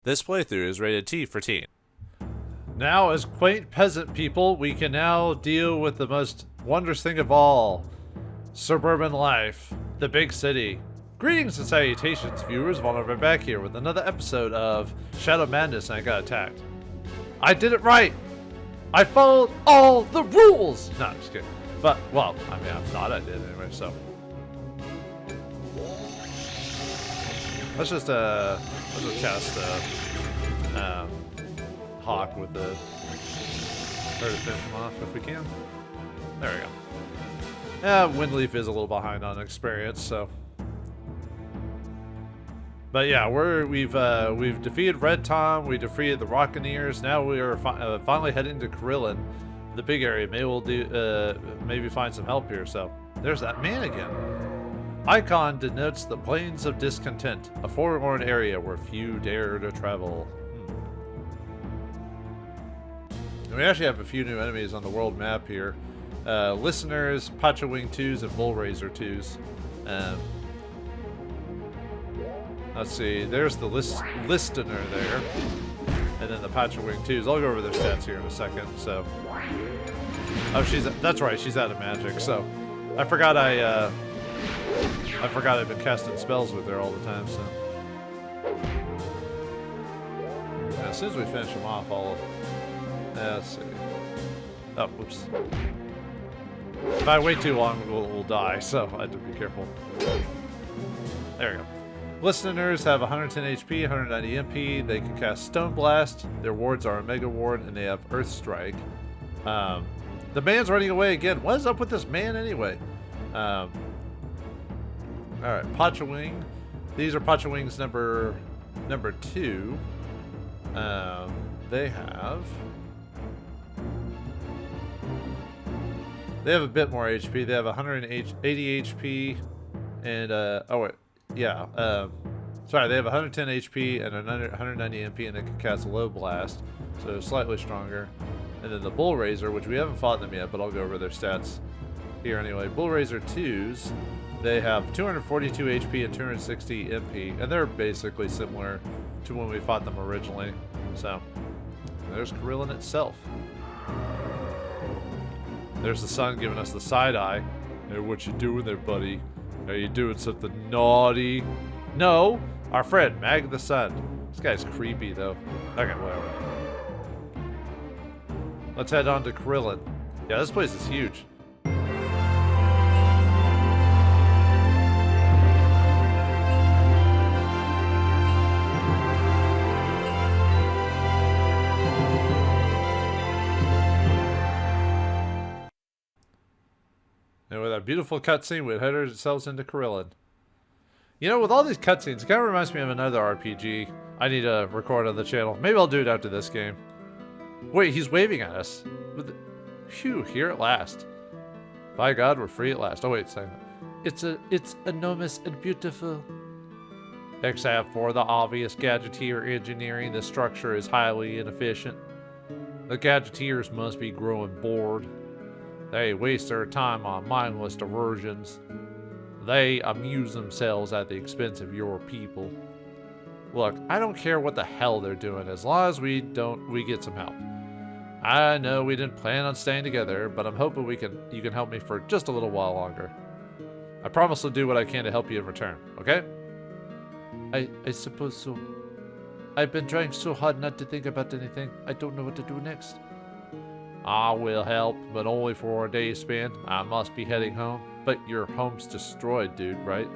This playthrough is rated T for teen. Now, as quaint peasant people, we can now deal with the most wondrous thing of all. Suburban life. The big city. Greetings and salutations, viewers. Vauldemare back here with another episode of Shadow Madness, and I got attacked. I did it right! I followed all the rules! No, I'm just kidding. But, well, I mean, I thought I did anyway, so. Let's just cast Hawk with the... Try to finish him off if we can. There we go. Yeah, Windleaf is a little behind on experience, so. But yeah, we've defeated Red Tom, we defeated the Rocketeers. Now we are finally heading to Karillon, the big area. Maybe we'll maybe find some help here. So there's that man again. Icon denotes the plains of discontent, a forlorn area where few dare to travel. And we actually have a few new enemies on the world map here. Listeners, Pachawing 2s, and Bullraiser 2s. Let's see, there's the listener there. And then the Pachawing 2s. I'll go over their stats here in a second, so. Oh, that's right, she's out of magic, so. I forgot I've been casting spells with her all the time, so. Now, as soon as we finish them off, let's see. Oh, whoops. If I wait too long, we'll die, so I have to be careful. There we go. Listeners have 110 HP, 190 MP. They can cast Stone Blast. Their wards are Omega Ward, and they have Earth Strike. The man's running away again. What is up with this man anyway? Alright, Pachawing. These are Pachawing's number 2. They have a bit more HP. They have 180 HP and sorry, they have 110 HP and 190 MP, and they can cast Low Blast, so slightly stronger. And then the Bullraiser, which we haven't fought them yet, but I'll go over their stats here anyway. Bullraiser 2s, they have 242 HP and 260 MP, and they're basically similar to when we fought them originally. So, there's Karillon itself. There's the sun giving us the side eye. Hey, what you doing there, buddy? Are you doing something naughty? No! Our friend, Mag the Sun. This guy's creepy, though. Okay, whatever. Let's head on to Karillon. Yeah, this place is huge. And with our beautiful cutscene, we head ourselves into Karillon. You know, with all these cutscenes, it kind of reminds me of another RPG I need to record on the channel. Maybe I'll do it after this game. Wait, he's waving at us. Phew, here at last. By God, we're free at last. Oh, wait a second. It's enormous and beautiful. Except for the obvious gadgeteer engineering, the structure is highly inefficient. The gadgeteers must be growing bored. They waste their time on mindless diversions. They amuse themselves at the expense of your people. Look, I don't care what the hell they're doing as long as we get some help. I know we didn't plan on staying together, but I'm hoping you can help me for just a little while longer. I promise to do what I can to help you in return, okay? I suppose so. I've been trying so hard not to think about anything. I don't know what to do next. I will help, but only for a day's span. I must be heading home. But your home's destroyed, dude, right?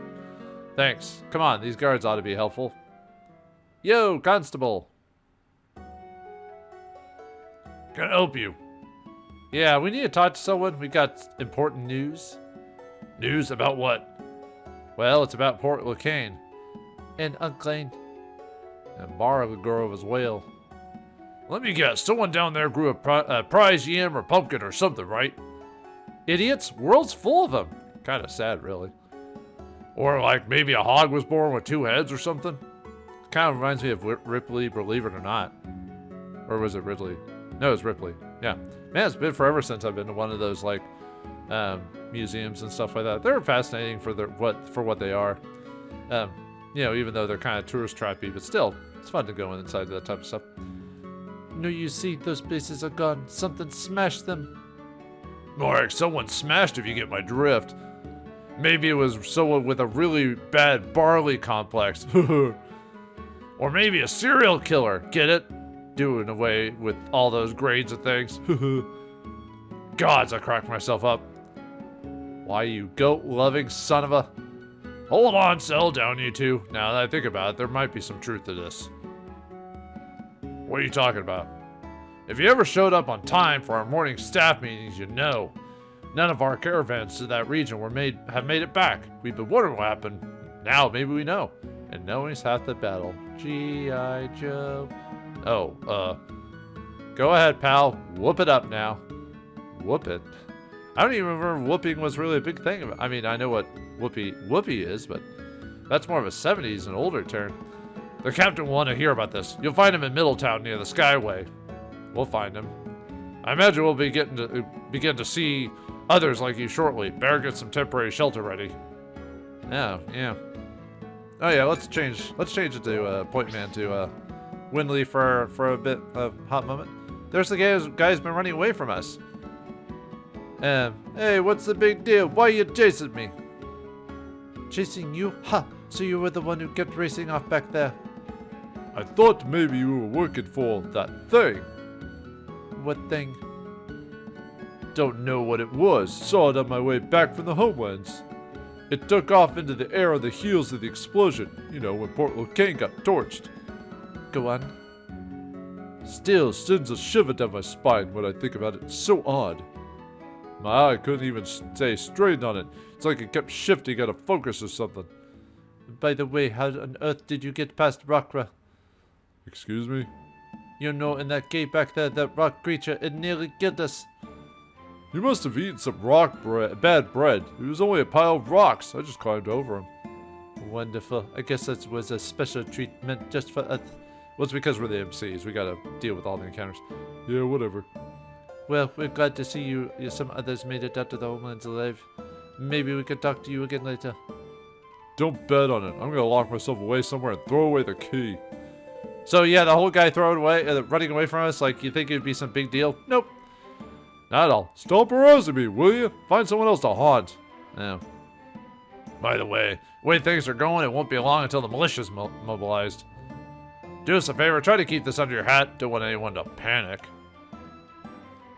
Thanks. Come on, these guards ought to be helpful. Yo, Constable! Can I help you? Yeah, we need to talk to someone. We got important news. News about what? Well, it's about Port Lacane. And Unclane. And Barley Grove as well. Let me guess, someone down there grew a prize yam or pumpkin or something, right? Idiots? World's full of them. Kind of sad, really. Or like maybe a hog was born with 2 heads or something. Kind of reminds me of Ripley, believe it or not. Or was it Ridley? No, it was Ripley. Yeah. Man, it's been forever since I've been to one of those like museums and stuff like that. They're fascinating for what they are. You know, even though they're kind of tourist trappy, but still, It's fun to go inside that type of stuff. No, you see, those places are gone. Something smashed them. Mark, someone smashed if you get my drift. Maybe it was someone with a really bad barley complex. Or maybe a serial killer. Get it? Doing away with all those grades of things. Gods, I cracked myself up. Why, you goat-loving son of a... Hold on, settle down, you two. Now that I think about it, there might be some truth to this. What are you talking about? If you ever showed up on time for our morning staff meetings, you know. None of our caravans to that region have made it back. We've been wondering what happened. Now maybe we know. And knowing's half the battle. G.I. Joe. Oh, go ahead, pal. Whoop it up now. Whoop it. I don't even remember whooping was really a big thing. I mean, I know what whoopee is, but that's more of a 70s and older term. The captain will want to hear about this. You'll find him in Middletown near the Skyway. We'll find him. I imagine we'll begin to see others like you shortly. Better get some temporary shelter ready. Oh, yeah. Oh yeah, let's change it to Point Man to Windley for a bit of hot moment. There's the guy's been running away from us. Hey, what's the big deal? Why are you chasing me? Chasing you? Ha! So you were the one who kept racing off back there. I thought maybe you were working for that thing. What thing? Don't know what it was. Saw it on my way back from the homelands. It took off into the air on the heels of the explosion. You know, when Port Locane got torched. Go on. Still sends a shiver down my spine when I think about it. It's so odd. My eye couldn't even stay straight on it. It's like it kept shifting out of focus or something. By the way, how on earth did you get past Rockra? Excuse me? You know, in that gate back there, that rock creature, it nearly killed us. You must have eaten some bad bread. It was only a pile of rocks. I just climbed over him. Wonderful. I guess that was a special treatment just for us. Well, it's because we're the MCs. We gotta deal with all the encounters. Yeah, whatever. Well, we're glad to see you. Some others made it out to the homelands alive. Maybe we could talk to you again later. Don't bet on it. I'm gonna lock myself away somewhere and throw away the key. So yeah, the whole guy running away from us, like you think it'd be some big deal? Nope. Not at all. Stop harassing me, will you? Find someone else to haunt. Yeah. By the way things are going, it won't be long until the militia's mobilized. Do us a favor, try to keep this under your hat. Don't want anyone to panic.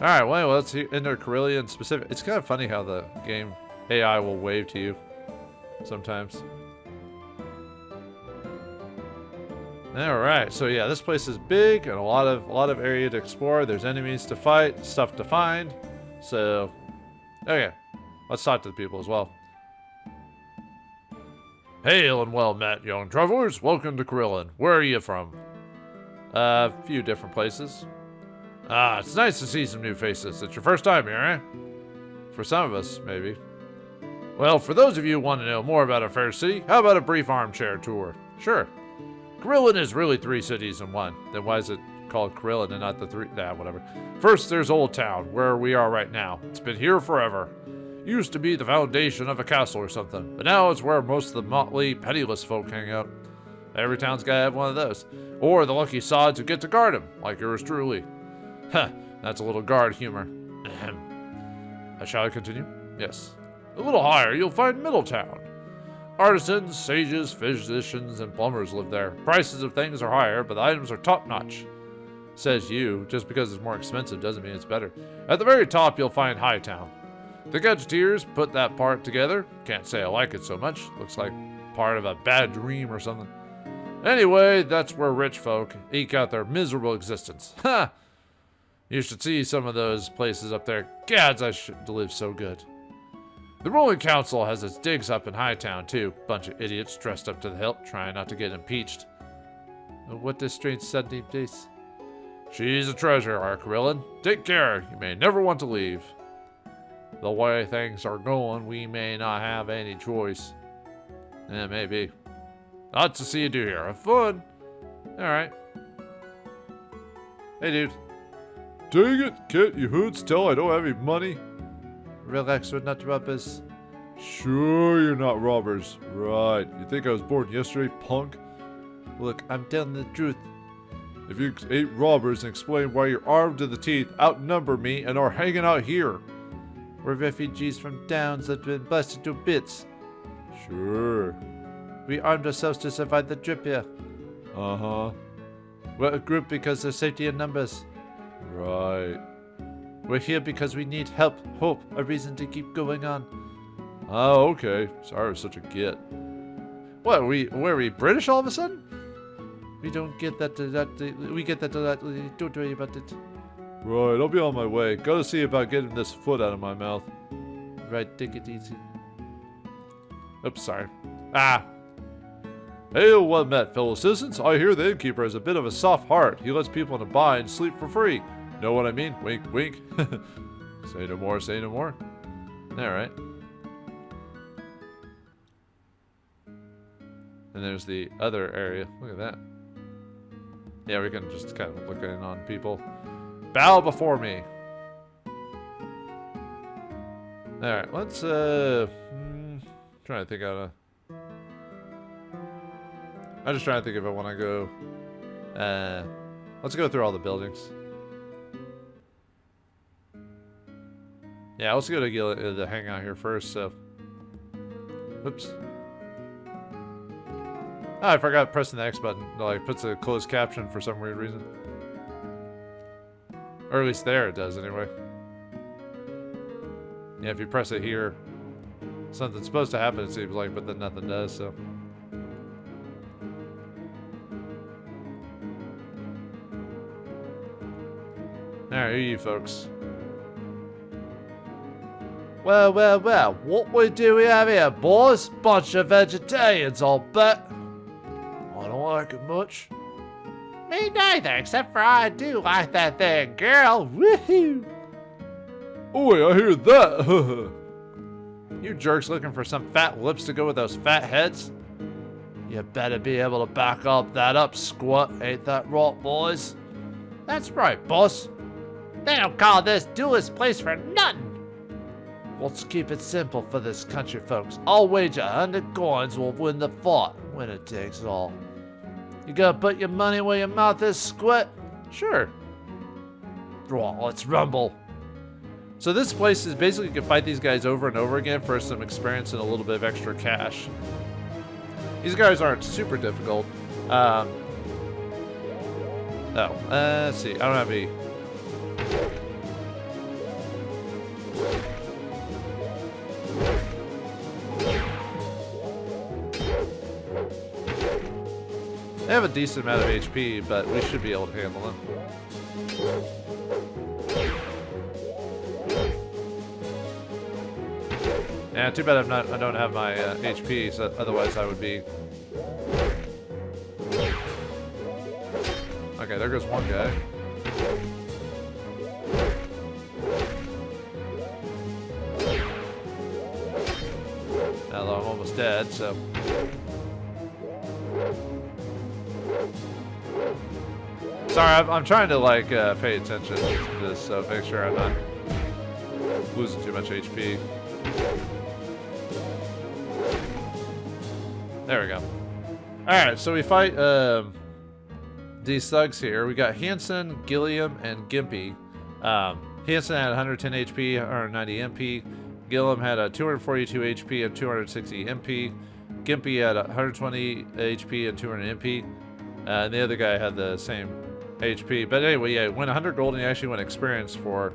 Alright, well, let's enter Karillon specific. It's kind of funny how the game AI will wave to you sometimes. Alright, so yeah, this place is big and a lot of area to explore. There's enemies to fight, stuff to find. So, okay, let's talk to the people as well. Hail and well met, young travelers. Welcome to Karillon. Where are you from? A few different places. Ah, it's nice to see some new faces. It's your first time here, eh? For some of us, maybe. Well, for those of you who want to know more about our fair city, how about a brief armchair tour? Sure. Karillon is really 3 cities in one. Then why is it called Karillon and not the 3? Nah, whatever. First, there's Old Town, where we are right now. It's been here forever. Used to be the foundation of a castle or something, but now it's where most of the motley, penniless folk hang out. Every town's gotta have one of those. Or the lucky sods who get to guard him, like yours truly. Huh, that's a little guard humor. Ahem. Shall I continue? Yes. A little higher, you'll find Middletown. Artisans, sages, physicians, and plumbers live there. Prices of things are higher, but the items are top-notch. Says you. Just because it's more expensive doesn't mean it's better. At the very top, you'll find Hightown. The Gadgeteers put that part together. Can't say I like it so much. Looks like part of a bad dream or something. Anyway, that's where rich folk eke out their miserable existence. Ha! You should see some of those places up there. Gads, I should live so good. The ruling council has its digs up in Hightown, too. Bunch of idiots dressed up to the hilt, trying not to get impeached. What this strange Sunday place? She's a treasure, our Karillon. Take care. You may never want to leave. The way things are going, we may not have any choice. Yeah, maybe. Lots to see you do here. Have fun. Alright. Hey, dude. Dang it, can't you hoods tell I don't have any money? Relax, we're not robbers. Sure you're not robbers. Right. You think I was born yesterday, punk? Look, I'm telling the truth. If you 8 robbers and explain why you're armed to the teeth, outnumber me, and are hanging out here. We're refugees from towns that have been busted to bits. Sure. We armed ourselves to survive the trip here. Uh-huh. We're a group because there's safety in numbers. Right. We're here because we need help, hope, a reason to keep going on. Oh, okay. Sorry I was such a git. What, are we British all of a sudden? We don't get that, we get that, don't worry about it. Right, I'll be on my way. Gotta see about getting this foot out of my mouth. Right, take it easy. Oops, sorry. Ah! Hail, well met, fellow citizens. I hear the innkeeper has a bit of a soft heart. He lets people in a bind sleep for free. Know what I mean? Wink, wink. Say no more, say no more. Alright. And there's the other area. Look at that. Yeah, we can just kind of look in on people. Bow before me. Alright, let's, trying to think how to... I'm just trying to think if I want to go... let's go through all the buildings. Yeah, let's go to the hangout here first, so... Oops. Oh, I forgot pressing the X button. Like, puts a closed caption for some weird reason. Or at least there it does, anyway. Yeah, if you press it here, something's supposed to happen, it seems like, but then nothing does, so... Alright, who are you folks? Well, well, well, what do we have here, boys? Bunch of vegetarians, I'll bet. I don't like it much. Me neither, except for I do like that there girl. Woohoo! Oi, I hear that. You jerks looking for some fat lips to go with those fat heads? You better be able to back up that up, squat. Ain't that right, boys? That's right, boss. They don't call this duelist place for nothing. Let's keep it simple for this country, folks. I'll wager 100 coins will win the fight. Winner takes all. You gonna put your money where your mouth is, Squid? Sure. Right, let's rumble. So this place is basically you can fight these guys over and over again for some experience and a little bit of extra cash. These guys aren't super difficult. Let's see. I don't have any... They have a decent amount of HP, but we should be able to handle them. Yeah, too bad I don't have my HP, so otherwise I would be... Okay, there goes one guy. Although I'm almost dead, so... Sorry, I'm trying to, like, pay attention to this, so make sure I'm not losing too much HP. There we go. Alright, so we fight these thugs here. We got Hanson, Gilliam, and Gimpy. Hanson had 110 HP, 190 MP. Gilliam had 242 HP and 260 MP. Gimpy had 120 HP and 200 MP. And the other guy had the same HP. But anyway, yeah, win 100 gold and you actually win experience for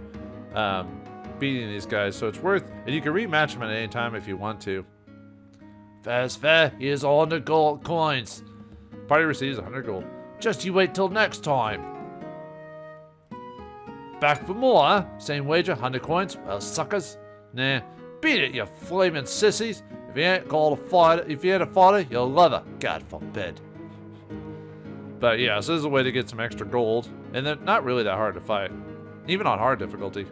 beating these guys. So it's worth... And you can rematch them at any time if you want to. Fast fair, here's 100 gold coins. Party receives 100 gold. Just you wait till next time. Back for more, huh? Same wager, 100 coins? Well, suckers. Nah, beat it, you flaming sissies. If you ain't called a fighter, if you ain't a fighter, you're a lover. God forbid. But yeah, so this is a way to get some extra gold. And they're not really that hard to fight. Even on hard difficulty.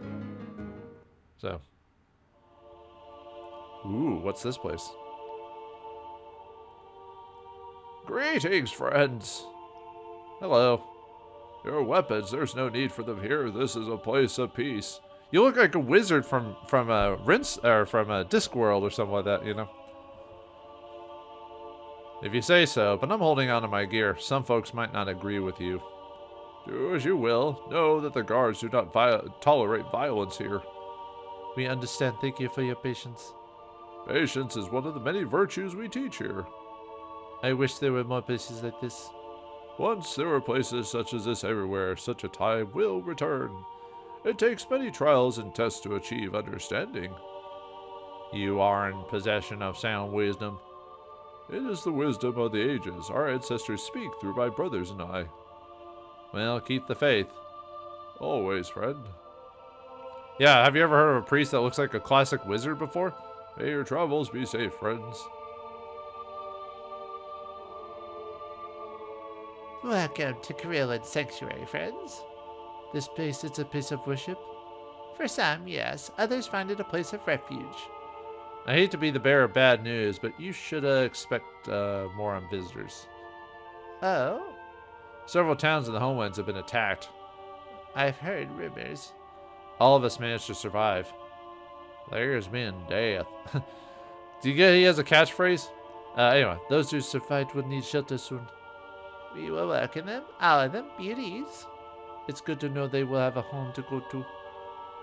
So. Ooh, what's this place? Greetings, friends. Hello. Your weapons, there's no need for them here. This is a place of peace. You look like a wizard from Discworld or something like that, you know. If you say so, but I'm holding on to my gear. Some folks might not agree with you. Do as you will. Know that the guards do not tolerate violence here. We understand. Thank you for your patience. Patience is one of the many virtues we teach here. I wish there were more places like this. Once there were places such as this everywhere, such a time will return. It takes many trials and tests to achieve understanding. You are in possession of sound wisdom. It is the wisdom of the ages our ancestors speak through my brothers and I. Well, keep the faith. Always, friend. Yeah, have you ever heard of a priest that looks like a classic wizard before? May your travels be safe, friends. Welcome to Karillon Sanctuary, friends. This place is a place of worship? For some, yes. Others find it a place of refuge. I hate to be the bearer of bad news, but you should expect more on visitors. Oh? Several towns in the homelands have been attacked. I've heard rumors. All of us managed to survive. There's been death. Do you get he has a catchphrase? Anyway, those who survived will need shelter soon. We will welcome them, all of them, be at ease. It's good to know they will have a home to go to.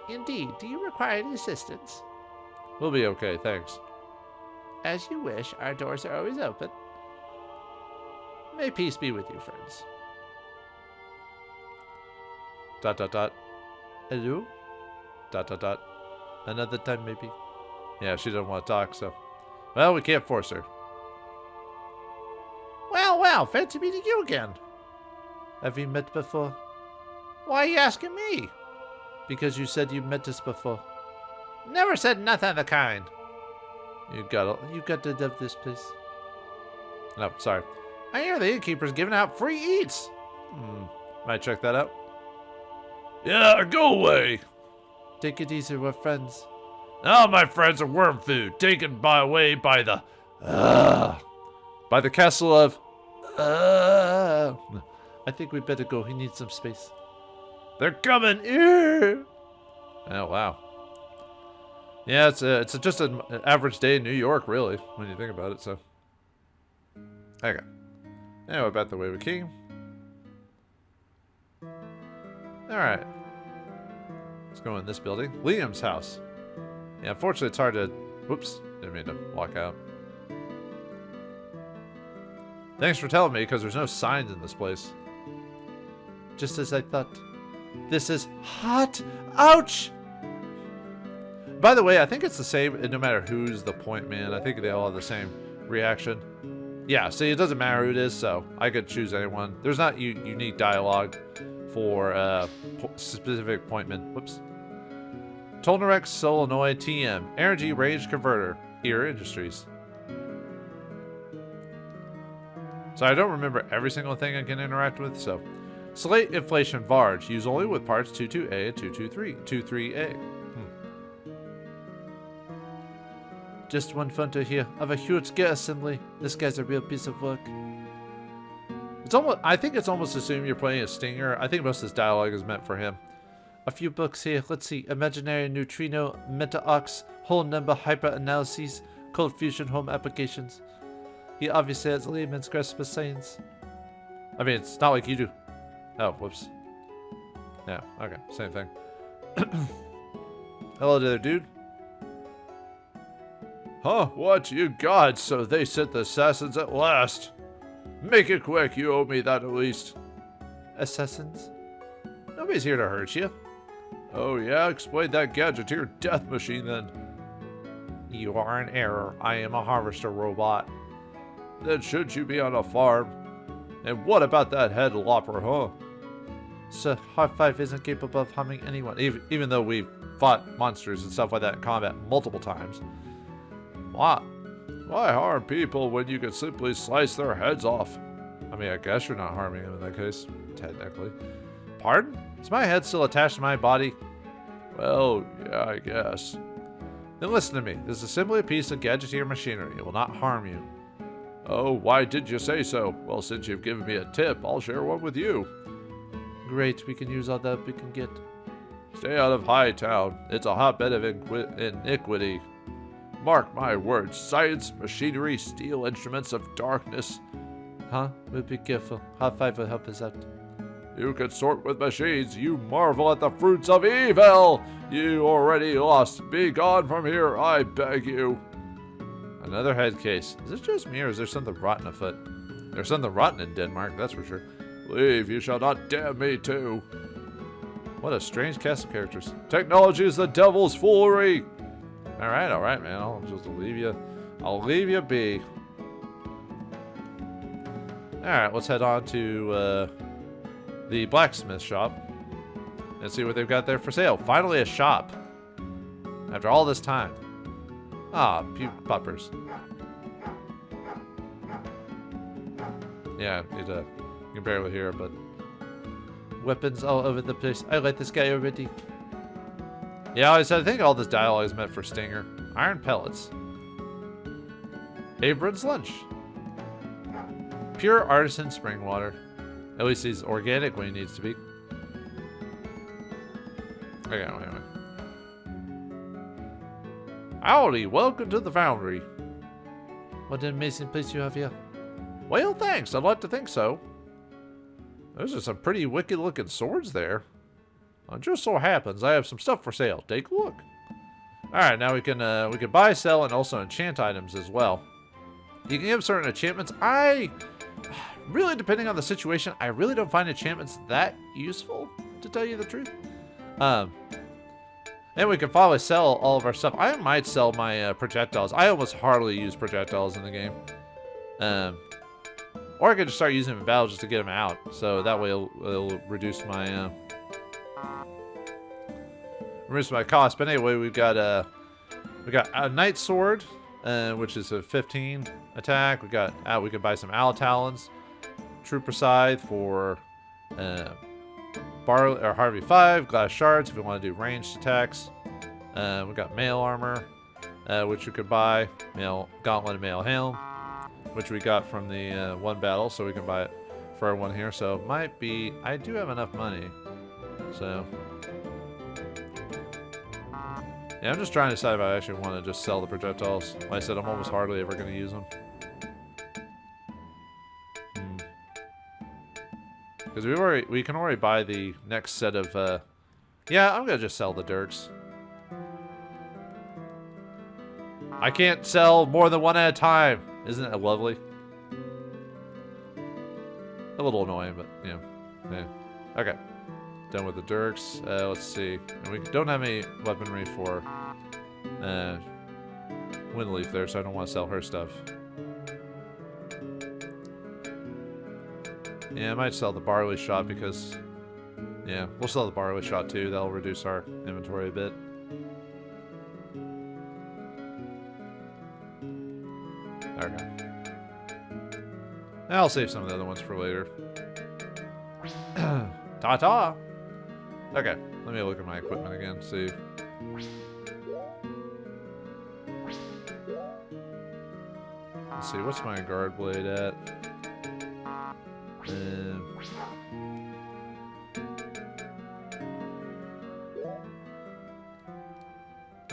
Indeed. Do you require any assistance? We'll be okay, thanks. As you wish, our doors are always open. May peace be with you, friends. ... Hello? ... Another time, maybe. Yeah, she doesn't want to talk, so... Well, we can't force her. Well, fancy meeting you again. Have we met before? Why are you asking me? Because you said you met us before. Never said nothing of the kind. You got to love this place. No, sorry. I hear the innkeeper's giving out free eats. Might check that out. Yeah, go away. Take it easy, we're friends. Now my friends are worm food, taken away by the... by the castle of... I think we better go. He needs some space. They're coming here. Oh, wow. Yeah, it's just an average day in New York, really, when you think about it, so... Okay. Anyway, back the way we came. Alright. Let's go in this building. Liam's house. Yeah, unfortunately it's hard to... Whoops. Didn't mean to walk out. Thanks for telling me, because there's no signs in this place. Just as I thought. This is hot. Ouch! By the way, I think it's the same no matter who's the point man. I think they all have the same reaction. Yeah, see, it doesn't matter who it is, so I could choose anyone. There's not unique dialogue for specific point men. Whoops. Tolnarex Solenoid TM. Energy Range Converter. Here Industries. So I don't remember every single thing I can interact with, so... Slate Inflation Varge. Use only with parts 22A and 23A. Just one photo here of a huge gear assembly. This guy's a real piece of work. It's almost... I think it's almost assumed you're playing a Stinger. I think most of this dialogue is meant for him. A few books here. Let's see. Imaginary Neutrino, Meta-Ox, Whole Number Hyper-Analyses, Cold Fusion Home Applications. He obviously has a layman's grasp of science. I mean, it's not like you do. Oh, whoops. Yeah, okay. Same thing. Hello there, dude. Huh? What? You gods, so they sent the assassins at last. Make it quick, you owe me that at least. Assassins? Nobody's here to hurt you. Oh yeah? Explain that gadget to your death machine then. You are in error. I am a harvester robot. Then shouldn't you be on a farm? And what about that head lopper, huh? Sir, Half-5 isn't capable of harming anyone, even though we've fought monsters and stuff like that in combat multiple times. What? Why harm people when you could simply slice their heads off? I mean, I guess you're not harming them in that case, technically. Pardon? Is my head still attached to my body? Well, yeah, I guess. Then listen to me. This is simply a piece of gadgeteer machinery. It will not harm you. Oh, why did you say so? Well, since you've given me a tip, I'll share one with you. Great, we can use all that we can get. Stay out of Hightown. It's a hotbed of iniquity. Mark my words, science, machinery, steel instruments of darkness. Huh? We'll be careful. High five will help us out. You consort with machines, you marvel at the fruits of evil! You already lost. Be gone from here, I beg you. Another head case. Is this just me or is there something rotten afoot? There's something rotten in Denmark, that's for sure. Leave, you shall not damn me too. What a strange cast of characters. Technology is the devil's foolery. Alright, man. I'll just leave you. I'll leave you be. Alright, let's head on to the blacksmith shop and see what they've got there for sale. Finally a shop. After all this time. Ah, puke poppers. Yeah, you can barely hear it, but weapons all over the place. I like this guy already. Yeah, I think all this dialogue is meant for Stinger. Iron pellets. Abram's lunch. Pure artisan spring water. At least he's organic when he needs to be. Okay, wait. Howdy, welcome to the foundry. What an amazing place you have here. Well, thanks. I'd like to think so. Those are some pretty wicked looking swords there. It just so happens I have some stuff for sale. Take a look. Alright, now we can buy, sell, and also enchant items as well. You can give certain enchantments. Really, depending on the situation, I really don't find enchantments that useful, to tell you the truth. And we can probably sell all of our stuff. I might sell my projectiles. I almost hardly use projectiles in the game. Or I could just start using them in battle just to get them out. So that way it'll reduce my cost. But anyway, we got a knight sword, which is a 15 attack. We can buy some owl talons, trooper scythe for Harvey 5, glass shards if we want to do ranged attacks. We got mail armor, which we could buy, mail gauntlet and mail helm, which we got from the one battle, so we can buy it for our one here. So might be, I do have enough money, so yeah, I'm just trying to decide if I actually want to just sell the projectiles. Like I said, I'm almost hardly ever going to use them. Because we can already buy the next set of, yeah, I'm going to just sell the dirks. I can't sell more than one at a time. Isn't it lovely? A little annoying, but, yeah. Okay. Done with the dirks. Let's see. And we don't have any weaponry for Windleaf there, so I don't want to sell her stuff. Yeah, I might sell the barley shot because, yeah, we'll sell the barley shot too. That'll reduce our inventory a bit. Okay. I'll save some of the other ones for later. Ta-ta! Okay, let me look at my equipment again, see. Let's see, what's my guard blade at?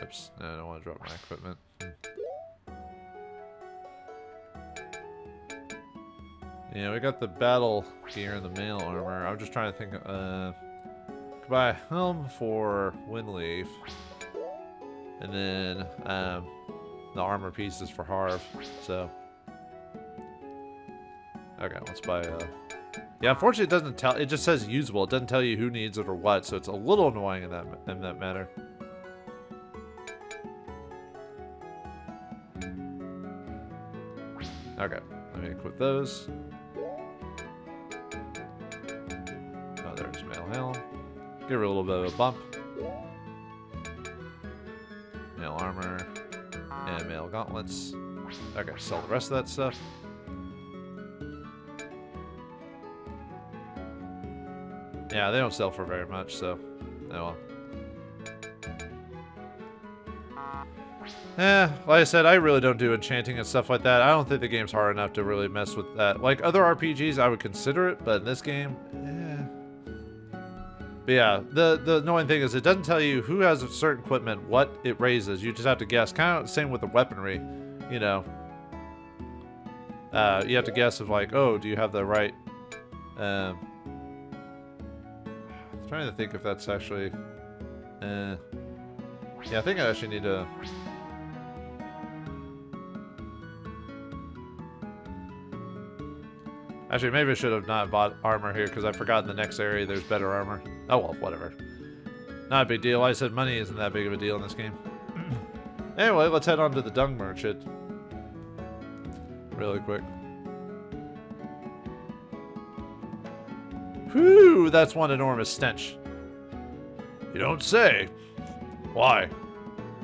Oops, no, I don't want to drop my equipment. Yeah, we got the battle gear and the mail armor. I'm just trying to think, could buy a helm for Windleaf. And then, the armor pieces for Harv, so. Okay, let's buy yeah, unfortunately it doesn't tell, it just says usable. It doesn't tell you who needs it or what, so it's a little annoying in that matter. Okay, let me equip those. Oh, there's mail helm. Give her a little bit of a bump. Mail armor and mail gauntlets. Okay, sell the rest of that stuff. Yeah, they don't sell for very much, so oh well. Like I said, I really don't do enchanting and stuff like that. I don't think the game's hard enough to really mess with that. Like other RPGs, I would consider it, but in this game, But yeah, the annoying thing is it doesn't tell you who has a certain equipment, what it raises. You just have to guess. Kind of the same with the weaponry, you know. You have to guess of like, oh, do you have the right... I'm trying to think if that's actually... yeah, I think I actually need to... Actually, maybe I should have not bought armor here because I forgot in the next area there's better armor. Oh well, whatever. Not a big deal. I said money isn't that big of a deal in this game. Anyway, let's head on to the dung merchant. Really quick. Whew, that's one enormous stench. You don't say. Why?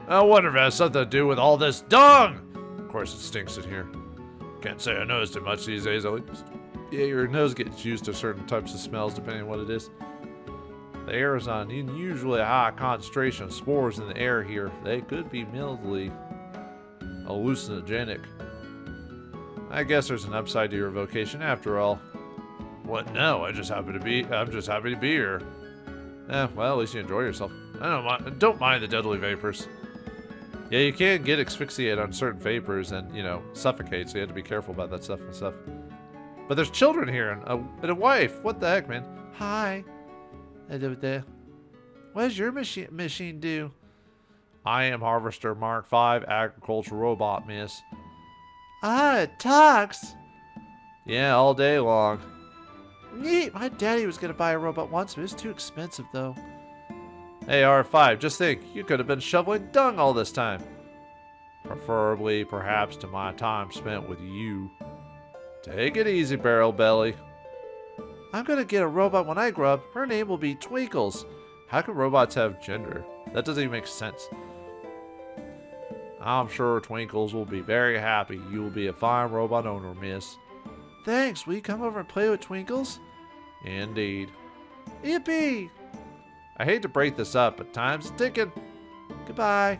I wonder if it has something to do with all this dung! Of course it stinks in here. Can't say I noticed it much these days, at least. Yeah, your nose gets used to certain types of smells depending on what it is. The air is on unusually high concentration of spores in the air here. They could be mildly hallucinogenic. I guess there's an upside to your vocation after all. What? No, I'm just happy to be here. Well, at least you enjoy yourself. Don't mind the deadly vapors. Yeah, you can get asphyxiated on certain vapors and, you know, suffocate, so you have to be careful about that stuff and stuff. But there's children here and a wife. What the heck, man? Hi. Hello there. What does your machine do? I am Harvester Mark V agricultural robot, miss. Ah, it talks. Yeah, all day long. Neat. My daddy was going to buy a robot once, but it was too expensive, though. Hey, R5, just think. You could have been shoveling dung all this time. Preferably, perhaps, to my time spent with you. Take it easy, Barrel Belly. I'm going to get a robot when I grow up. Her name will be Twinkles. How can robots have gender? That doesn't even make sense. I'm sure Twinkles will be very happy. You will be a fine robot owner, miss. Thanks. Will you come over and play with Twinkles? Indeed. Yippee! I hate to break this up, but time's ticking. Goodbye.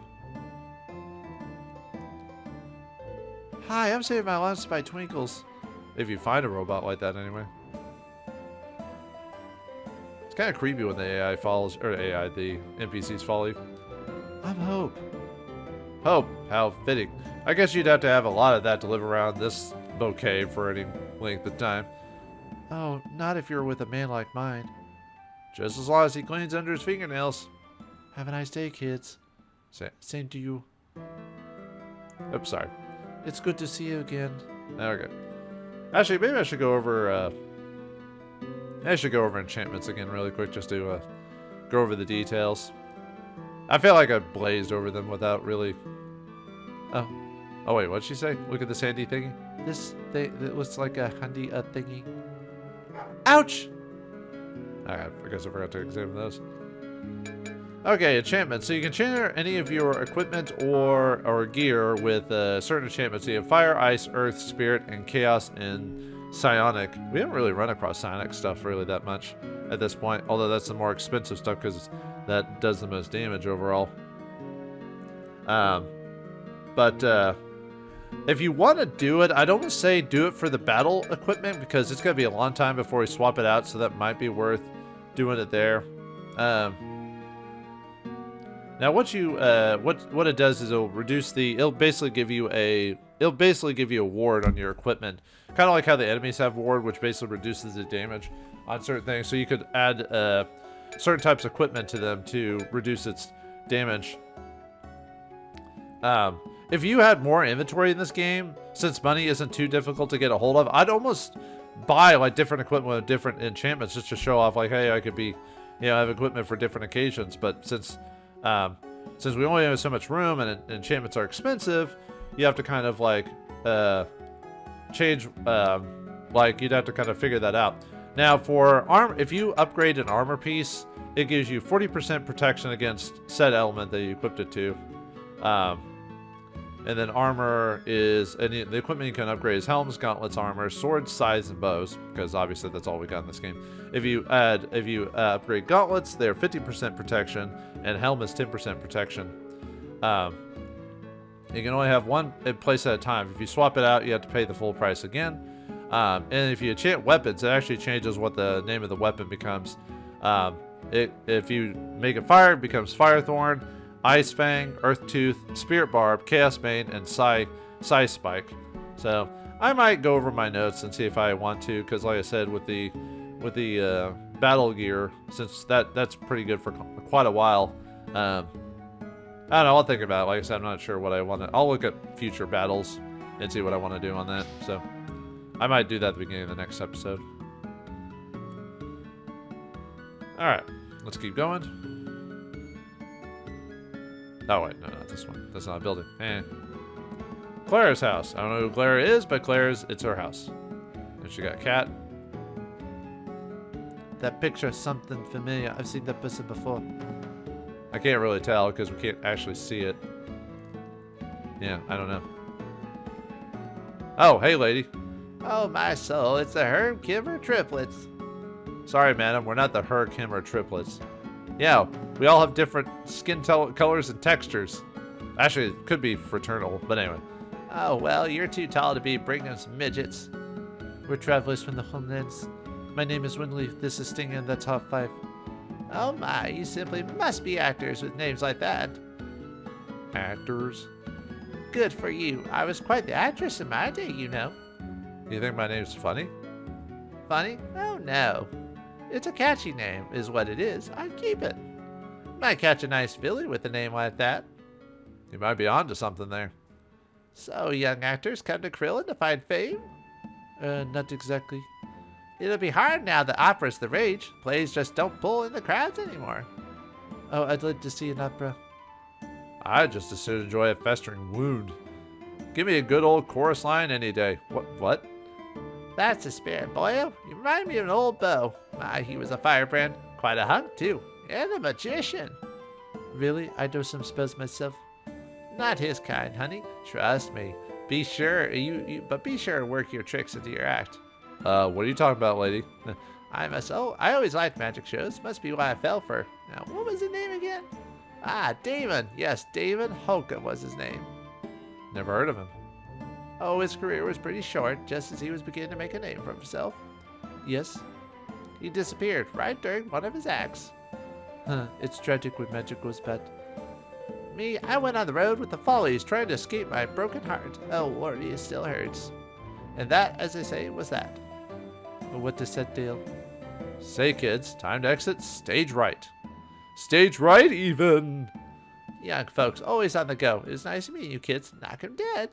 Hi, I'm saving my lunch by Twinkles. If you find a robot like that, anyway. It's kind of creepy when the AI follows, or the NPCs follow you. I'm Hope. Hope, how fitting. I guess you'd have to have a lot of that to live around this bouquet for any length of time. Oh, not if you're with a man like mine. Just as long as he cleans under his fingernails. Have a nice day, kids. Same to you. Oops, sorry. It's good to see you again. Okay. Actually, maybe I should go over. Enchantments again, really quick, just to go over the details. I feel like I blazed over them without really. Oh wait, what'd she say? Look at this handy thingy. This thing that looks like a handy thingy. Ouch! Alright, I guess I forgot to examine those. Okay, enchantments. So you can change any of your equipment or gear with certain enchantments. So you have Fire, Ice, Earth, Spirit, and Chaos, and Psionic. We haven't really run across Psionic stuff really that much at this point. Although that's the more expensive stuff because that does the most damage overall. But if you want to do it, I'd almost say do it for the battle equipment because it's going to be a long time before we swap it out. So that might be worth doing it there. Now, what it does is it'll basically give you a ward on your equipment, kind of like how the enemies have ward, which basically reduces the damage on certain things. So you could add certain types of equipment to them to reduce its damage. If you had more inventory in this game, since money isn't too difficult to get a hold of, I'd almost buy like different equipment with different enchantments just to show off, like, hey, I could be, have equipment for different occasions. But since we only have so much room and enchantments are expensive, you have to kind of like change. Like you'd have to kind of figure that out. Now, for if you upgrade an armor piece, it gives you 40% protection against said element that you equipped it to. And then armor is, and the equipment you can upgrade is helms, gauntlets, armor, swords, scythes, and bows, because obviously that's all we got in this game. If you upgrade gauntlets, they're 50% protection, and helm is 10% protection. You can only have one in place at a time. If you swap it out, you have to pay the full price again. And if you enchant weapons, it actually changes what the name of the weapon becomes. If you make it fire, it becomes Fire Thorn, Ice Fang, Earth Tooth, Spirit Barb, Chaos Bane, and Psy Spike. So I might go over my notes and see if I want to, because like I said, with the battle gear, since that's pretty good for quite a while. I don't know. I'll think about it. Like I said, I'm not sure what I want to. I'll look at future battles and see what I want to do on that. So I might do that at the beginning of the next episode. All right, let's keep going. Oh wait, no, not this one. That's not a building. Claire's house. I don't know who Claire is, but it's her house. And she got cat. That picture is something familiar. I've seen that person before. I can't really tell because we can't actually see it. Yeah, I don't know. Oh, hey, lady. Oh, my soul, it's the Herb Kimmer triplets. Sorry, madam, we're not the Kimmer triplets. Yeah, we all have different skin colors and textures. Actually, it could be fraternal, but anyway. Oh, well, you're too tall to be bringing some midgets. We're travelers from the homelands. My name is Winley. This is Stinger, and that's Half 5. Oh my, you simply must be actors with names like that. Actors? Good for you. I was quite the actress in my day, you know. You think my name's funny? Funny? Oh no. It's a catchy name, is what it is. I'd keep it. Might catch a nice filly with a name like that. You might be onto something there. So, young actors come to Karillon to find fame? Not exactly. It'll be hard now that opera's the rage. Plays just don't pull in the crowds anymore. Oh, I'd like to see an opera. I just as soon enjoy a festering wound. Give me a good old chorus line any day. What? That's the spirit, boyo. You remind me of an old beau. My, he was a firebrand. Quite a hunk, too. And a magician. Really? I know some spells myself. Not his kind, honey. Trust me. Be sure but be sure to work your tricks into your act. What are you talking about, lady? I always liked magic shows. Must be why I fell for. Now, what was his name again? Ah, Damon. Yes, Damon Holcomb was his name. Never heard of him. Oh, his career was pretty short, just as he was beginning to make a name for himself. Yes? He disappeared right during one of his acts. It's tragic when magic goes bad. Me, I went on the road with the Follies trying to escape my broken heart. Oh, Lordy, it still hurts. And that, as I say, was that. What is that, Dale? Say, kids, time to exit stage right. Stage right, even. Young folks, always on the go. It's nice to meet you, kids. Knock 'em dead.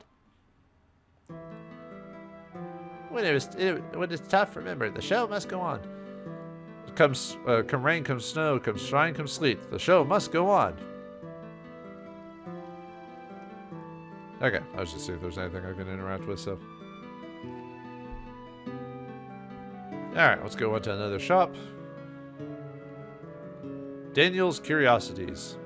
When it's tough, remember, the show must go on. Come rain, come snow, come shine, come sleet. The show must go on. Okay, I was just seeing if there's anything I can interact with, so. Alright, let's go into another shop. Daniel's Curiosities.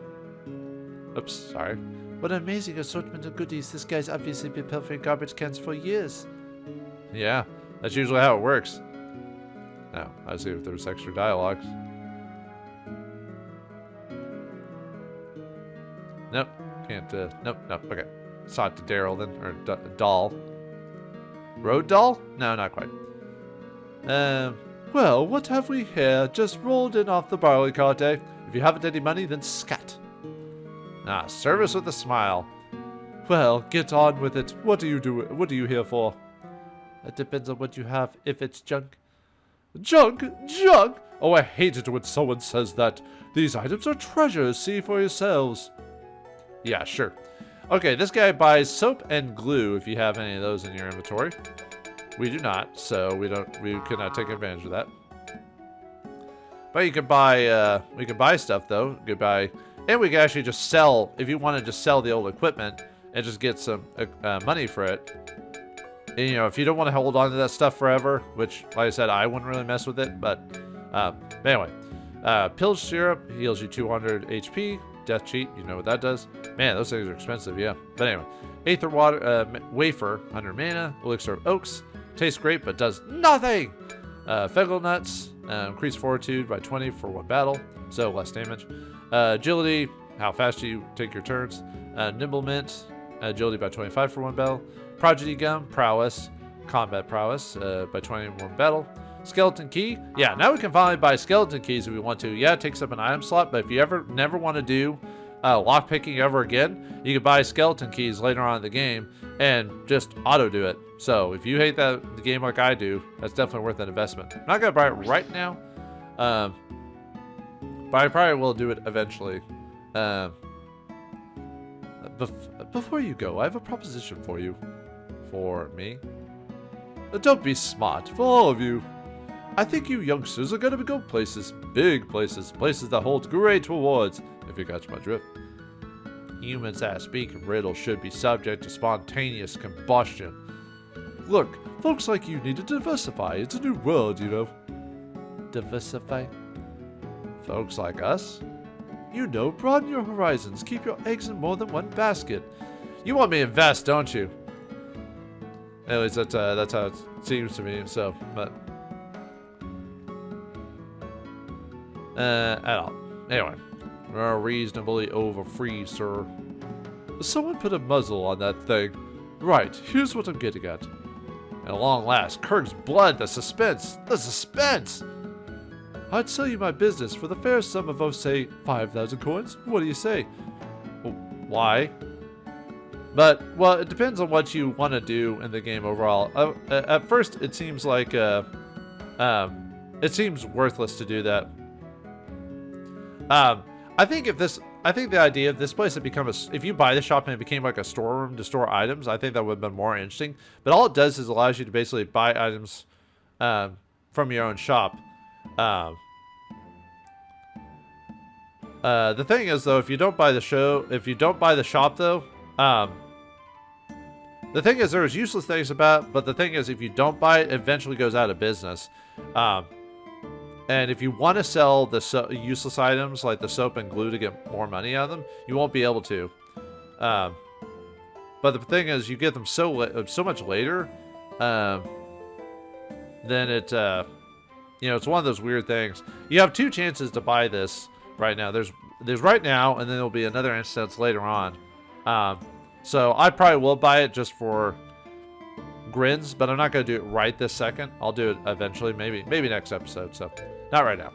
Oops, sorry. What an amazing assortment of goodies. This guy's obviously been pilfering garbage cans for years. Yeah, that's usually how it works. Now, let's see if there's extra dialogues. Nope, can't, nope, okay. Talk to Daryl then, or Doll. Road Doll? No, not quite. Well, what have we here? Just rolled in off the barley cart, eh? If you haven't any money, then scat. Ah, service with a smile. Well, get on with it. What are you here for? It depends on what you have. If it's junk. Junk? Junk? Oh, I hate it when someone says that. These items are treasures. See for yourselves. Yeah, sure. Okay, this guy buys soap and glue if you have any of those in your inventory. We do not, so we cannot take advantage of that. But you can buy, we can buy stuff though. You can buy, and we can actually just sell, if you want to just sell the old equipment and just get some money for it. And, you know, if you don't want to hold on to that stuff forever, which, like I said, I wouldn't really mess with it, but anyway. Pill syrup heals you 200 HP. Death cheat, you know what that does. Man, those things are expensive, yeah. But anyway, Aether water, wafer, 100 mana. Elixir of Oaks, tastes great but does nothing. Fegal nuts, increase fortitude by 20 for one battle, so less damage. Agility, how fast you take your turns. Nimble mint, agility by 25 for one battle. Prodigy gum, prowess, combat prowess by 20 in one battle. Skeleton key. Yeah, now we can finally buy skeleton keys if we want to. Yeah, it takes up an item slot, but if you ever never want to do lock picking ever again, you can buy skeleton keys later on in the game and just auto do it. So if you hate the game like I do, that's definitely worth an investment. I'm not gonna buy it right now, but I probably will do it eventually. Before you go, I have a proposition for you. For me? Don't be smart, for all of you. I think you youngsters are gonna go places, big places, places that hold great rewards, if you catch my drift. Humans that speak in riddles should be subject to spontaneous combustion. Look, folks like you need to diversify. It's a new world, you know. Diversify? Folks like us? You know, broaden your horizons. Keep your eggs in more than one basket. You want me to invest, don't you? At least that's how it seems to me. So, but at all. Anyway, we're reasonably over free, sir. Someone put a muzzle on that thing. Right. Here's what I'm getting at. At long last, Kirk's blood. The suspense. The suspense. I'd sell you my business for the fair sum of, oh, say, 5,000 coins. What do you say? Well, why? But, well, it depends on what you want to do in the game overall. At first, it seems like, it seems worthless to do that. I think the idea of this place had become if you buy the shop and it became like a storeroom to store items, I think that would have been more interesting. But all it does is allows you to basically buy items, from your own shop. The thing is, though, if you don't buy the shop, though, the thing is, there's useless things about it, but the thing is, if you don't buy it, it eventually goes out of business. And if you want to sell the useless items, like the soap and glue, to get more money out of them, you won't be able to. But the thing is, you get them so much later, then it, it's one of those weird things. You have two chances to buy this right now. There's right now, and then there'll be another instance later on. So I probably will buy it just for grins, but I'm not going to do it right this second. I'll do it eventually, maybe next episode, so not right now.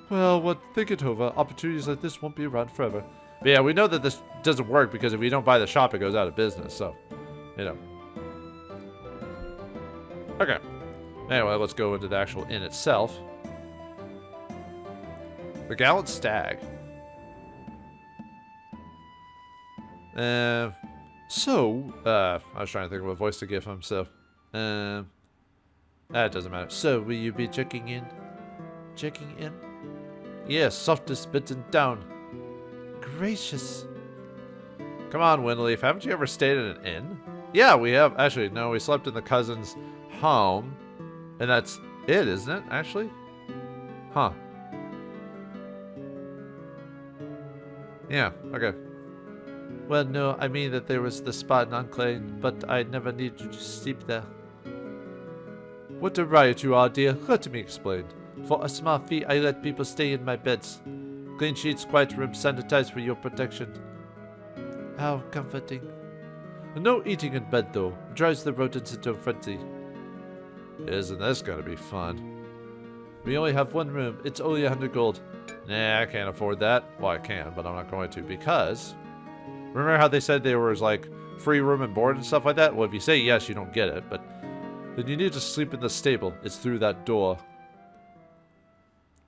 Well, think it over. Opportunities like this won't be around forever. But yeah, we know that this doesn't work because if you don't buy the shop, it goes out of business, so, Okay. Anyway, let's go into the actual inn itself. The Gallant Stag. I was trying to think of a voice to give him, so, that doesn't matter. So, will you be checking in? Checking in? Yes, softest bitten down. Gracious. Come on, Windleaf, haven't you ever stayed at an inn? Yeah, we have. Actually, no, we slept in the cousin's home, and that's it, isn't it, actually? Huh. Yeah, okay. Well, no, I mean that there was the spot in Unclaimed, but I never needed to sleep there. What a riot you are, dear. Let me explain. For a small fee, I let people stay in my beds. Clean sheets, quiet rooms, sanitized for your protection. How comforting. No eating in bed, though. Drives the rodents into a frenzy. Isn't this gonna be fun? We only have one room. It's only 100 gold. Nah, I can't afford that. Well, I can, but I'm not going to because... Remember how they said there was, like, free room and board and stuff like that? Well, if you say yes, you don't get it, but... Then you need to sleep in the stable. It's through that door.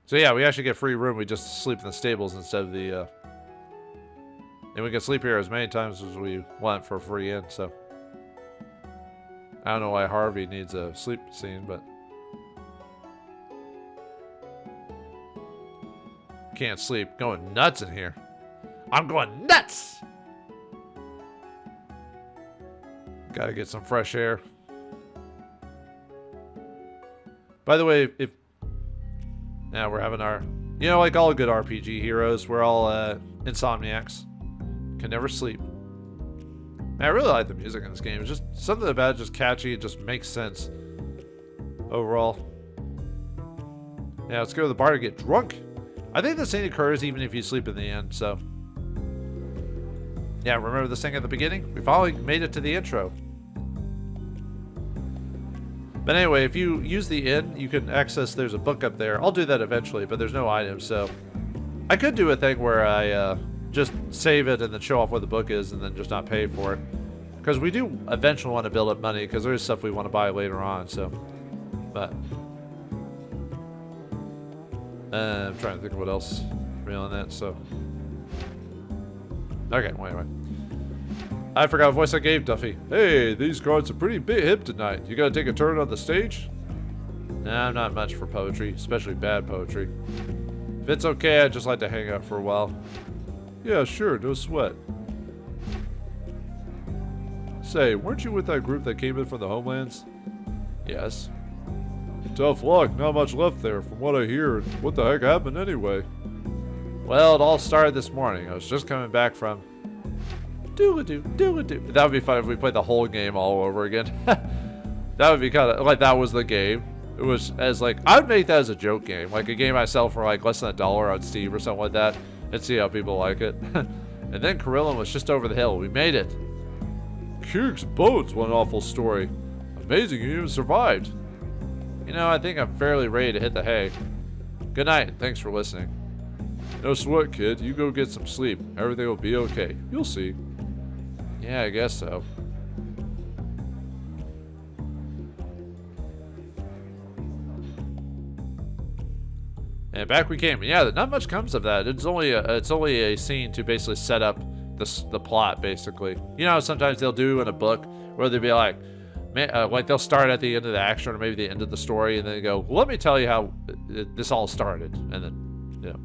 So yeah, we actually get free room. We just sleep in the stables instead of the, And we can sleep here as many times as we want for free in, so... I don't know why Harvey needs a sleep scene, but... Can't sleep. Going nuts in here. I'm going nuts! Gotta get some fresh air. By the way, if... Now we're having our... You know, like all good RPG heroes, we're all insomniacs. Can never sleep. Man, I really like the music in this game. It's just something about it just catchy. It just makes sense. Overall. Yeah, let's go to the bar to get drunk. I think the scene occurs even if you sleep in the end, so... Yeah, remember the thing at the beginning? We finally made it to the intro. But anyway, if you use the inn, you can access, there's a book up there. I'll do that eventually, but there's no items, so. I could do a thing where I just save it and then show off what the book is and then just not pay for it. Because we do eventually want to build up money because there is stuff we want to buy later on, so. But. I'm trying to think of what else real on that, so. Okay, well, anyway. I forgot what voice I gave Duffy. Hey, these cards are pretty big hip tonight. You gotta take a turn on the stage? Nah, I'm not much for poetry, especially bad poetry. If it's okay, I'd just like to hang out for a while. Yeah, sure, no sweat. Say, weren't you with that group that came in from the homelands? Yes. Tough luck, not much left there from what I hear. What the heck happened anyway? Well, it all started this morning. I was just coming back from... Doo-a-doo, doo-a-doo. That would be fun if we played the whole game all over again. That would be kind of... Like, that was the game. It was as, like... I would make that as a joke game. Like, a game I sell for, like, less than $1 on Steam or something like that. And see how people like it. And then Karillon was just over the hill. We made it. Kirk's boat's one awful story. Amazing you even survived. You know, I think I'm fairly ready to hit the hay. Good night, and thanks for listening. No sweat, kid. You go get some sleep. Everything will be okay. You'll see. Yeah, I guess so. And back we came. Yeah, not much comes of that. It's only a scene to basically set up the plot, basically. You know, sometimes they'll do in a book where they'll be like, like they'll start at the end of the action or maybe the end of the story, and then they go, well, let me tell you how this all started, and then, you know.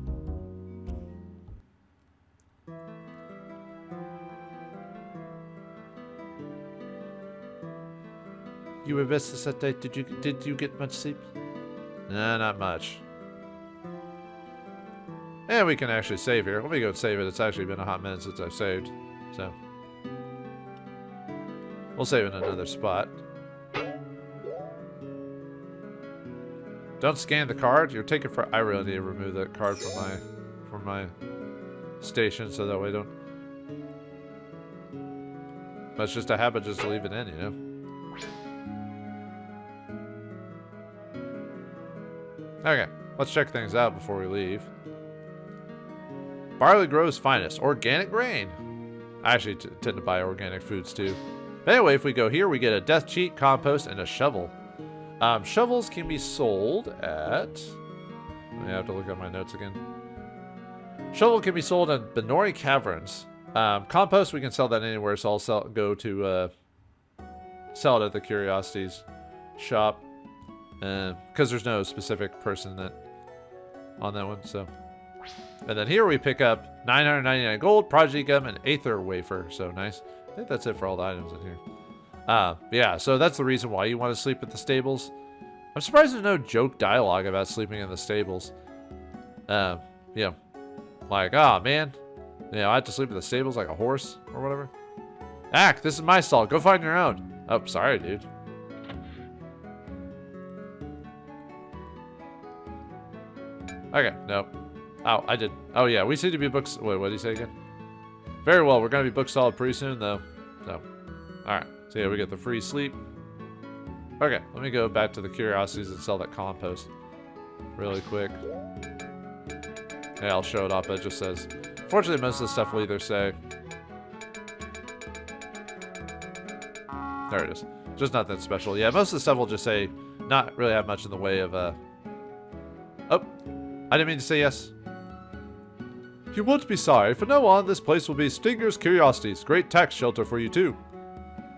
You were restless that day. Did you get much sleep? Nah, not much. And we can actually save here. Let me go and save it. It's actually been a hot minute since I've saved, so we'll save in another spot. Don't scan the card. You're taking for. I really need to remove that card from my station so that way I don't. But it's just a habit just to leave it in, you know. Okay, let's check things out before we leave. Barley grows finest. Organic grain. I actually tend to buy organic foods too. But anyway, if we go here, we get a death cheat, compost, and a shovel. Shovels can be sold at... I have to look at my notes again. Shovel can be sold in Benori Caverns. Compost, we can sell that anywhere, so I'll go to sell it at the Curiosities shop. Because there's no specific person on that one, so... And then here we pick up 999 gold, Prodigy Gum, and Aether Wafer. So nice. I think that's it for all the items in here. Yeah, so that's the reason why you want to sleep at the stables. I'm surprised there's no joke dialogue about sleeping in the stables. Yeah. Like, oh, man. You know, I have to sleep in the stables like a horse or whatever. Ack, this is my stall. Go find your own. Oh, sorry, dude. Okay, nope. Oh, I did. Oh, yeah, we seem to be books. Wait, what did he say again? Very well, we're going to be book solid pretty soon, though. So, alright. So, yeah, we get the free sleep. Okay, let me go back to the Curiosities and sell that compost really quick. Yeah, I'll show it up. It just says... Fortunately, most of the stuff will either say... There it is. Just not that special. Yeah, most of the stuff will just say... Not really have much in the way of... Oh! I didn't mean to say yes. You won't be sorry. From now on, this place will be Stinger's Curiosities. Great tax shelter for you, too.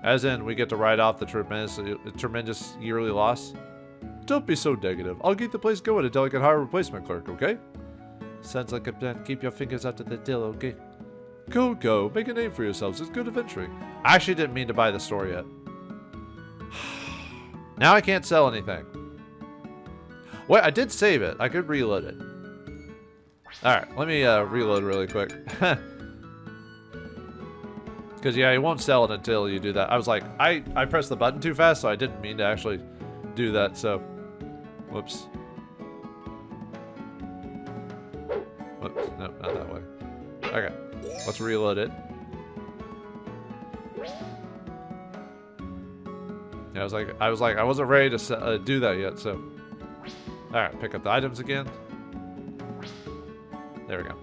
As in, we get to write off the tremendous yearly loss. Don't be so negative. I'll keep the place going until I can hire a replacement clerk, okay? Sounds like a plan. Keep your fingers out of the till, okay? Go. Make a name for yourselves. It's good adventuring. I actually didn't mean to buy the store yet. Now I can't sell anything. Wait, I did save it. I could reload it. Alright, let me reload really quick. Because, yeah, you won't sell it until you do that. I was like, I pressed the button too fast, so I didn't mean to actually do that, so... Whoops. Whoops, no, not that way. Okay, let's reload it. Yeah, I wasn't ready to do that yet, so. All right, pick up the items again. There we go.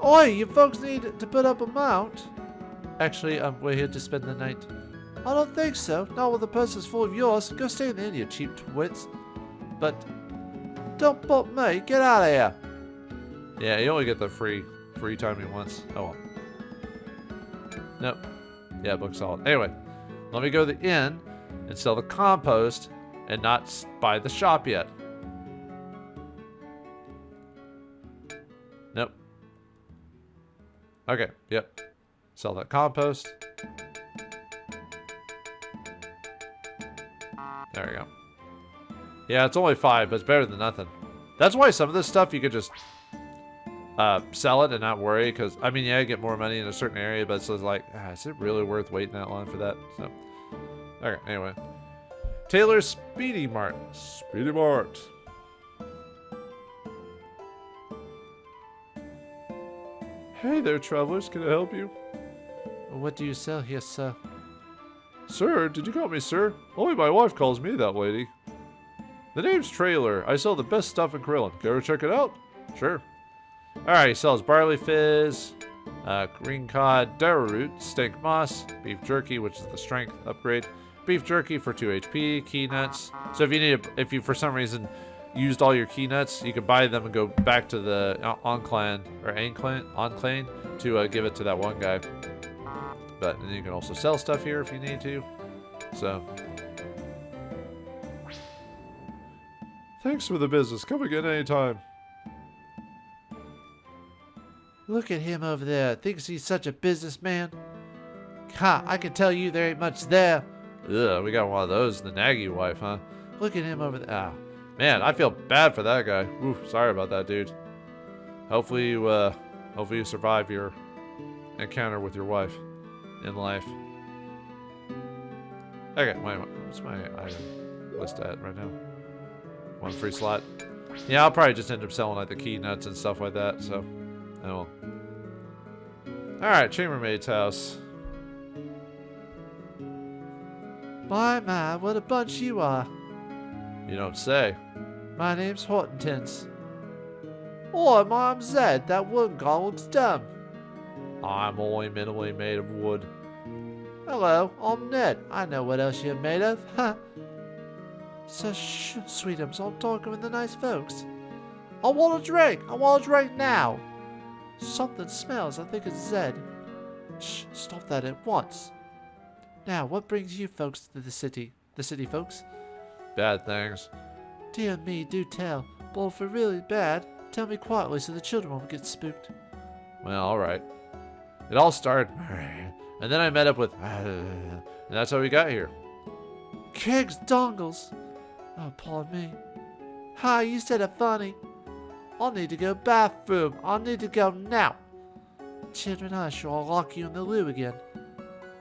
Oi, you folks need to put up a mount. Actually, we're here to spend the night. I don't think so. Not with the purse full of yours. Go stay in the inn, you cheap twits. But don't bump me. Get out of here. Yeah, you only get the free timing once. Oh well. Nope. Yeah, book solid. Anyway, let me go to the inn and sell the compost and not buy the shop yet. Nope. Okay, yep. Sell that compost. There we go. Yeah, it's only 5, but it's better than nothing. That's why some of this stuff you could just sell it and not worry, because, I mean, yeah, you get more money in a certain area, but it's just like, is it really worth waiting that long for that? So, okay, anyway. Taylor's Speedy Mart. Speedy Mart. Hey there, travelers. Can I help you? What do you sell here, sir? Sir? Did you call me sir? Only my wife calls me that, lady. The name's Trailer. I sell the best stuff in Karillon. Go check it out? Sure. Alright, he sells barley fizz, green cod, darrow stink moss, beef jerky, which is the strength upgrade, beef jerky for 2 HP, key nuts. So if you for some reason used all your key nuts, you can buy them and go back to the enclave to give it to that one guy. But then you can also sell stuff here if you need to. So, thanks for the business. Come again anytime. Look at him over there. Thinks he's such a businessman. Ha, I can tell you there ain't much there. Ugh, we got one of those, the naggy wife, huh? Look at him over there. Ah, man, I feel bad for that guy. Oof, sorry about that, dude. Hopefully you survive your encounter with your wife in life. Okay, wait, what's my item list at right now? 1 free slot. Yeah, I'll probably just end up selling like the key nuts and stuff like that, so. Oh well. Alright, chambermaid's house. my, what a bunch you are. You don't say. My name's Hortentins. Oh, I'm Zed. That wooden guy looks dumb. I'm only minimally made of wood. Hello, I'm Ned. I know what else you're made of. Ha. So shh, sweetums, I'm talking with the nice folks. I want a drink. I want a drink now. Something smells. I think it's Zed. Shh, stop that at once. Now, what brings you folks to the city? The city folks? Bad things. Dear me, do tell. But if we're really bad, tell me quietly so the children won't get spooked. Well, alright. It all started, and then I met up with, and that's how we got here. Kegs dongles. Oh, pardon me. Hi, you said it funny. I need to go bathroom. I need to go now. Children, I sure I'll lock you in the loo again.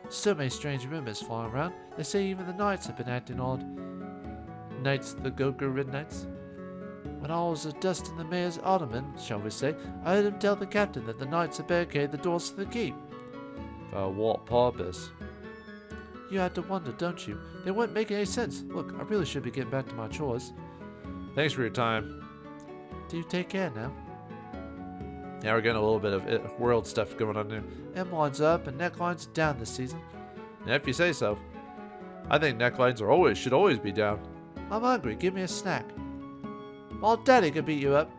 So many strange rumors flying around. They say even the knights have been acting odd. Knights, the go-go-red knights. When I was dusting the mayor's ottoman, shall we say, I heard him tell the captain that the knights had barricaded the doors to the keep. For what purpose? You had to wonder, don't you? They weren't making any sense. Look, I really should be getting back to my chores. Thanks for your time. Do you take care now? Yeah, we're getting a little bit of world stuff going on there. M-lines up and necklines down this season. Yeah, if you say so. I think necklines should always be down. I'm hungry. Give me a snack. Well, Daddy could beat you up.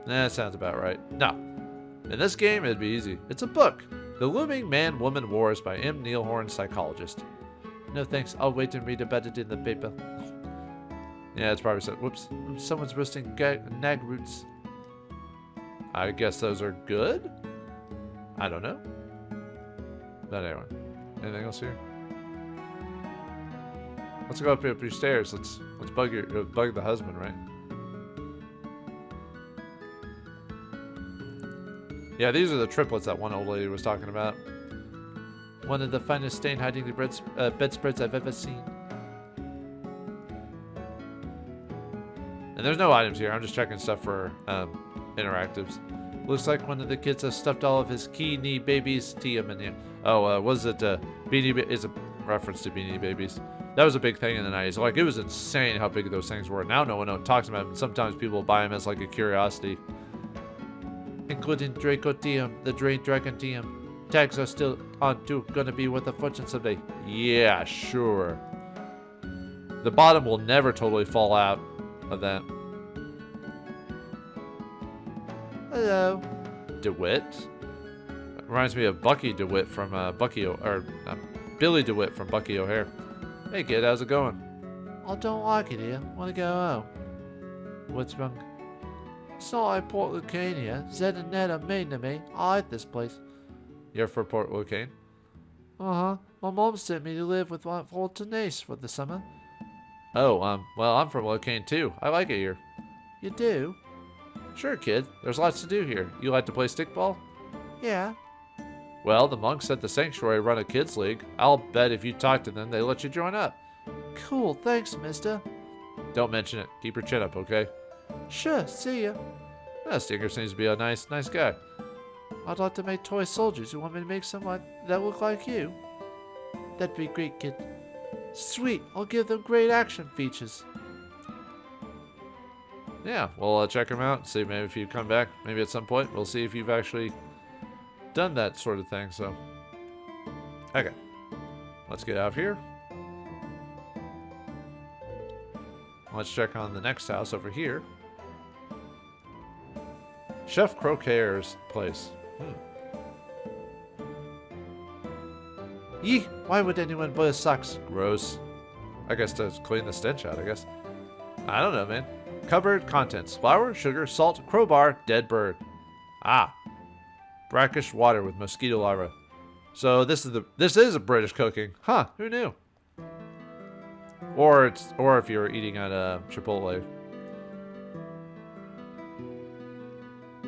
That sounds about right. No. In this game, it'd be easy. It's a book. The Looming Man-Woman Wars by M. Neilhorn, psychologist. No thanks. I'll wait and read about it in the paper. Yeah, it's probably so. Whoops. Someone's roasting nag roots. I guess those are good? I don't know. But anyway. Anything else here? Let's go up your stairs. Let's bug the husband, right? Yeah, these are the triplets that one old lady was talking about. One of the finest stain hiding the bedspreads I've ever seen. And there's no items here. I'm just checking stuff for interactives. Looks like one of the kids has stuffed all of his key knee babies to him in here. Oh, was it Beanie? Is it reference to Beanie Babies. That was a big thing in the 90s. Like, it was insane how big those things were. Now no one talks about them. And sometimes people buy them as like a curiosity. Including Draco DM, the Dragon DM. Tags are still on too. Gonna be worth a fortune someday. Yeah, sure. The bottom will never totally fall out of that. Hello. DeWitt? Reminds me of Bucky DeWitt from Billy DeWitt from Bucky O'Hare. Hey kid, how's it going? I don't like it here. Wanna go home? What's wrong? It's not like Port Lucania. Zed and Ned are mean to me. I like this place. You're for Port Lucane? Uh-huh. My mom sent me to live with my Vauldemare for the summer. Oh, well, I'm from Lucane too. I like it here. You do? Sure, kid. There's lots to do here. You like to play stickball? Yeah. Well, the monks at the sanctuary run a kids league. I'll bet if you talk to them, they let you join up. Cool, thanks, mister. Don't mention it. Keep your chin up, okay? Sure, see ya. Stinger seems to be a nice guy. I'd like to make toy soldiers. You want me to make someone that look like you? That'd be great, kid. Sweet, I'll give them great action features. Yeah, we'll check them out. See maybe if you come back, maybe at some point, we'll see if you've actually done that sort of thing. So, okay, let's get out of here. Let's check on the next house over here. Chef Croqueur's place. Yee, why would anyone wear socks? Gross. I guess to clean the stench out, I guess. I don't know, man. Cupboard contents. Flour, sugar, salt, crowbar, dead bird. Ah. Brackish water with mosquito larvae. So this is a British cooking. Huh, who knew? Or if you're eating at a Chipotle.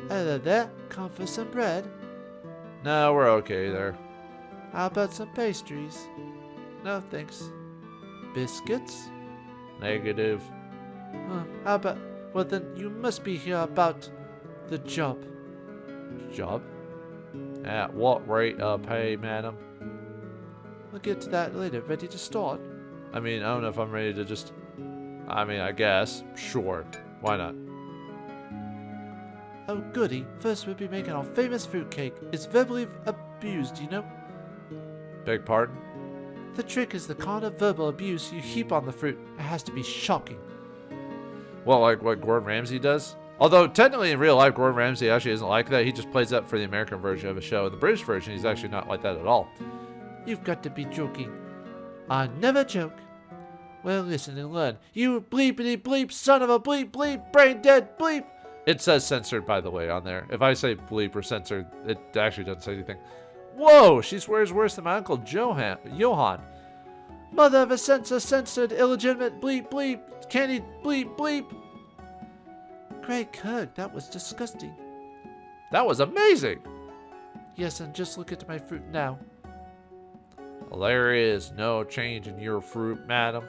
Hello there, come for some bread? No, we're okay there. How about some pastries? No, thanks. Biscuits? Negative. How about... Well, then you must be here about the job. Job? At what rate of pay, madam? We'll get to that later. Ready to start? I mean, I don't know if I'm ready to just... I mean, I guess. Sure. Why not? Oh, goody. First, we'll be making our famous fruitcake. It's verbally abused, you know? Beg pardon? The trick is the kind of verbal abuse you heap on the fruit. It has to be shocking. Well, like what Gordon Ramsay does? Although, technically, in real life, Gordon Ramsay actually isn't like that. He just plays that for the American version of a show. In the British version, he's actually not like that at all. You've got to be joking. I never joke. Well, listen and learn. You bleepity bleep, son of a bleep bleep, brain dead bleep. It says censored, by the way, on there. If I say bleep or censored, it actually doesn't say anything. Whoa, she swears worse than my uncle Johan. Mother of a censored, illegitimate bleep bleep, candy bleep bleep. Great Kirk, that was disgusting. That was amazing. Yes, and just look at my fruit now. There is no change in your fruit, madam.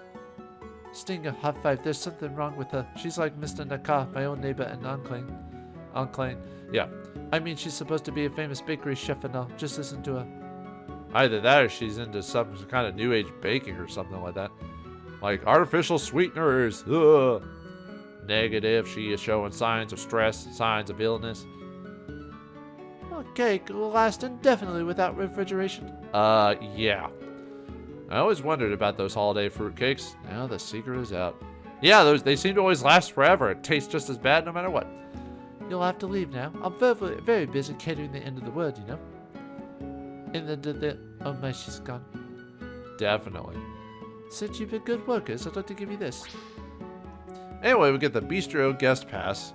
Stinger, high five. There's something wrong with her. She's like Mr. Nakar, my own neighbor and unclean. Yeah. I mean, she's supposed to be a famous bakery chef and all. Just listen to her. Either that or she's into some kind of new age baking or something like that. Like artificial sweeteners. Ugh. Negative. She is showing signs of stress, signs of illness. Cake will last indefinitely without refrigeration. Yeah. I always wondered about those holiday fruitcakes. Now the secret is out. Yeah, they seem to always last forever. It tastes just as bad no matter what. You'll have to leave now. I'm very, very busy catering the end of the word, you know. Oh my, she's gone. Definitely. Since you've been good workers, I'd like to give you this. Anyway, we get the Bistro guest pass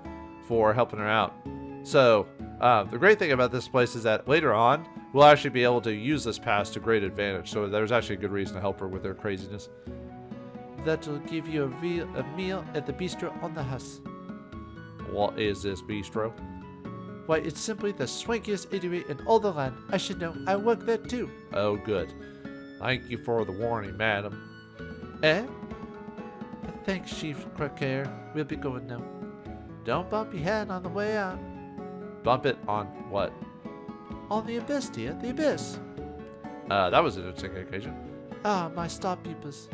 for helping her out. So, the great thing about this place is that later on, we'll actually be able to use this pass to great advantage. So there's actually a good reason to help her with her craziness. That'll give you a meal at the bistro on the house. What is this bistro? Why, it's simply the swankiest eatery in all the land. I should know. I work there too. Oh, good. Thank you for the warning, madam. Eh? Thanks, Chief Croqueur. We'll be going now. Don't bump your head on the way out. Bump it on what? On the abyss, dear. The abyss. That was an interesting occasion. Ah, my star peepers.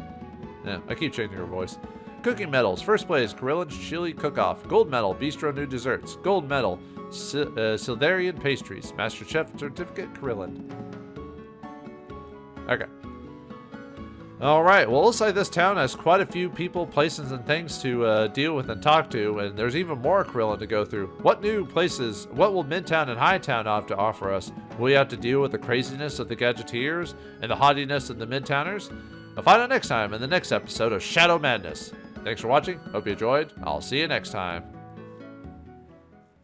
Yeah, I keep changing her voice. Cooking medals. First place, Karillon's Chili Cook-Off. Gold medal, Bistro New Desserts. Gold medal, Sildarian Pastries. Master Chef Certificate, Karillon. Okay. Alright, well, looks like this town has quite a few people, places, and things to deal with and talk to, and there's even more Karillon to go through. What new places, what will Midtown and Hightown have to offer us? Will we have to deal with the craziness of the Gadgeteers and the haughtiness of the Midtowners? I'll find out next time in the next episode of Shadow Madness. Thanks for watching, hope you enjoyed, I'll see you next time.